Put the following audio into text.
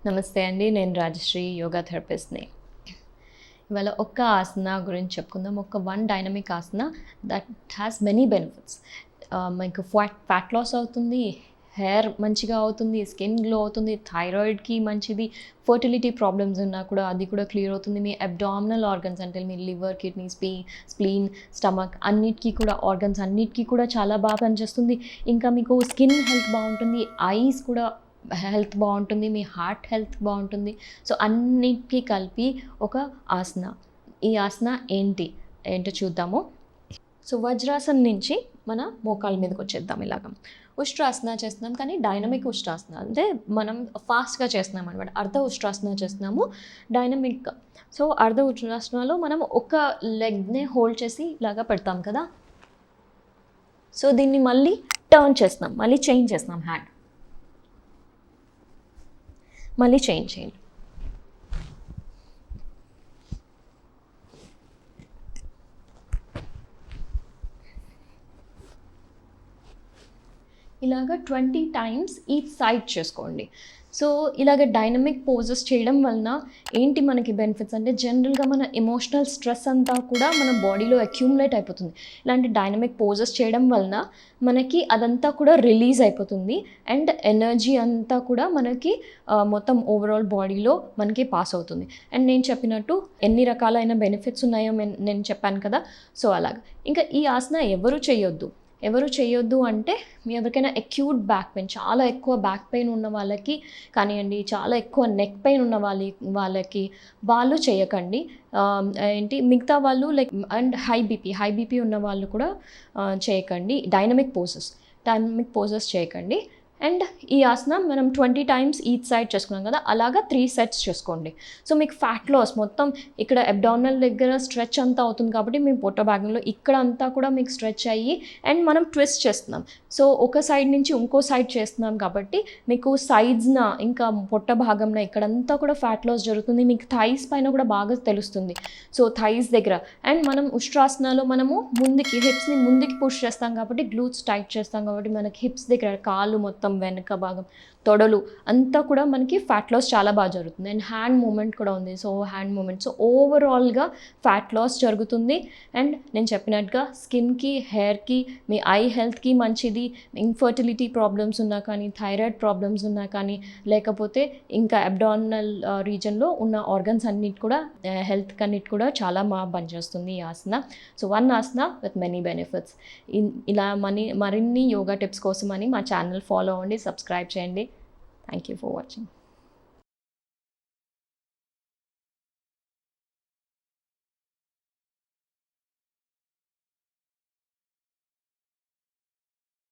నమస్తే అండి, నేను రాజశ్రీ యోగా థెరపిస్ట్ని. ఇవాళ ఒక్క ఆసన గురించి చెప్పుకుందాం. ఒక one dynamic Haasan that has many benefits. మీకు ఫ్యాట్ లాస్ అవుతుంది, హెయిర్ మంచిగా అవుతుంది, స్కిన్ గ్లో అవుతుంది, థైరాయిడ్కి మంచిది, ఫర్టిలిటీ ప్రాబ్లమ్స్ ఉన్నా కూడా అది కూడా క్లియర్ అవుతుంది. మీ అబ్డామినల్ ఆర్గన్స్ అంటే మీ లివర్, కిడ్నీ, స్ప్లీన్, స్టమక్ అన్నిటికీ కూడా ఆర్గన్స్ అన్నిటికీ కూడా చాలా బాగా పనిచేస్తుంది. ఇంకా మీకు స్కిన్ హెల్త్ బాగుంటుంది, ఐస్ కూడా హెల్త్ బాగుంటుంది, మీ హార్ట్ హెల్త్ బాగుంటుంది. సో అన్నిటికీ కలిపి ఒక ఆసన. ఈ ఆసన ఏంటో చూద్దాము. సో వజ్రాసన్ నుంచి మన మోకాళ్ళ మీదకి వచ్చేద్దాం. ఇలాగ ఉష్ట్రాసన చేస్తున్నాం, కానీ డైనమిక్ ఉష్ట్రాసన అంటే మనం ఫాస్ట్గా చేస్తున్నాం అనమాట. అర్ధ ఉష్ట్రాసన చేస్తున్నాము డైనమిక్గా. సో అర్ధ ఉష్ట్రాసనలో మనం ఒక లెగ్నే హోల్డ్ చేసి ఇలాగా పెడతాం కదా. సో దీన్ని మళ్ళీ టర్న్ చేస్తున్నాం, మళ్ళీ చేంజ్ చేస్తున్నాం, హ్యాండ్ మళ్ళీ చేంజ్ చేయండి. ఇలాగ 20 టైమ్స్ ఈచ్ సైడ్ చేసుకోండి. సో ఇలాగ డైనమిక్ పోజెస్ చేయడం వలన ఏంటి మనకి బెనిఫిట్స్ అంటే, జనరల్గా మన ఎమోషనల్ స్ట్రెస్ అంతా కూడా మన బాడీలో అక్యూములేట్ అయిపోతుంది. ఇలాంటి డైనమిక్ పోజెస్ చేయడం వలన మనకి అదంతా కూడా రిలీజ్ అయిపోతుంది. అండ్ ఎనర్జీ అంతా కూడా మనకి మొత్తం ఓవరాల్ బాడీలో మనకి పాస్ అవుతుంది. అండ్ నేను చెప్పినట్టు ఎన్ని రకాలైన బెనిఫిట్స్ ఉన్నాయో నేను చెప్పాను కదా. సో అలాగ ఇంకా ఈ ఆసన ఎవరు చేయొద్దు అంటే, మీ ఎవరికైనా అక్యూట్ బ్యాక్ పెయిన్, చాలా ఎక్కువ బ్యాక్ పెయిన్ ఉన్న వాళ్ళకి కానివ్వండి, చాలా ఎక్కువ నెక్ పెయిన్ ఉన్న వాళ్ళకి వాళ్ళు చేయకండి. మిగతా వాళ్ళు లైక్ అండ్ హై బీపీ ఉన్న వాళ్ళు కూడా చేయకండి. డైనమిక్ పోజెస్ చేయకండి. అండ్ ఈ ఆసనం మనం 20 టైమ్స్ ఈచ్ సైడ్ చేసుకున్నాం కదా, అలాగా 3 సెట్స్ చేసుకోండి. సో మీకు ఫ్యాట్ లాస్ మొత్తం ఇక్కడ అబ్డామినల్ దగ్గర స్ట్రెచ్ అంతా అవుతుంది కాబట్టి మీ పొట్ట భాగంలో ఇక్కడ అంతా కూడా మీకు స్ట్రెచ్ అయ్యి, అండ్ మనం ట్విస్ట్ చేస్తున్నాం. సో ఒక సైడ్ నుంచి ఇంకో సైడ్ చేస్తున్నాం కాబట్టి మీకు సైడ్స్న ఇంకా పొట్ట భాగంలో ఇక్కడంతా కూడా ఫ్యాట్ లాస్ జరుగుతుంది. మీకు థైస్ పైన కూడా బాగా తెలుస్తుంది. సో థైస్ దగ్గర అండ్ మనం ఉష్ట్రాసనాలో మనము హిప్స్ని ముందుకి పుష్ చేస్తాం కాబట్టి, గ్లూట్స్ టైట్ చేస్తాం కాబట్టి మనకి హిప్స్ దగ్గర కాళ్ళు మొత్తం వెనక భాగం, తొడలు అంతా కూడా మనకి ఫ్యాట్ లాస్ చాలా బాగా జరుగుతుంది. అండ్ హ్యాండ్ మూమెంట్ కూడా ఉంది. సో హ్యాండ్ మూమెంట్, సో ఓవరాల్గా ఫ్యాట్ లాస్ జరుగుతుంది. అండ్ నేను చెప్పినట్టుగా స్కిన్కి, హెయిర్కి, మీ ఐ హెల్త్కి మంచిది. ఇన్ఫర్టిలిటీ ప్రాబ్లమ్స్ ఉన్నా కానీ, థైరాయిడ్ ప్రాబ్లమ్స్ ఉన్నా కానీ, లేకపోతే ఇంకా అబ్డామినల్ రీజన్లో ఉన్న ఆర్గన్స్ అన్నిటి కూడా హెల్త్కి అన్నిటి కూడా చాలా బాగా పనిచేస్తుంది ఈ asana. So one asana with many benefits. ఇలా మరిన్ని యోగా టిప్స్ కోసమని మా ఛానల్ ఫాలో అవ్వండి, సబ్స్క్రైబ్ చేయండి. Thank you for watching.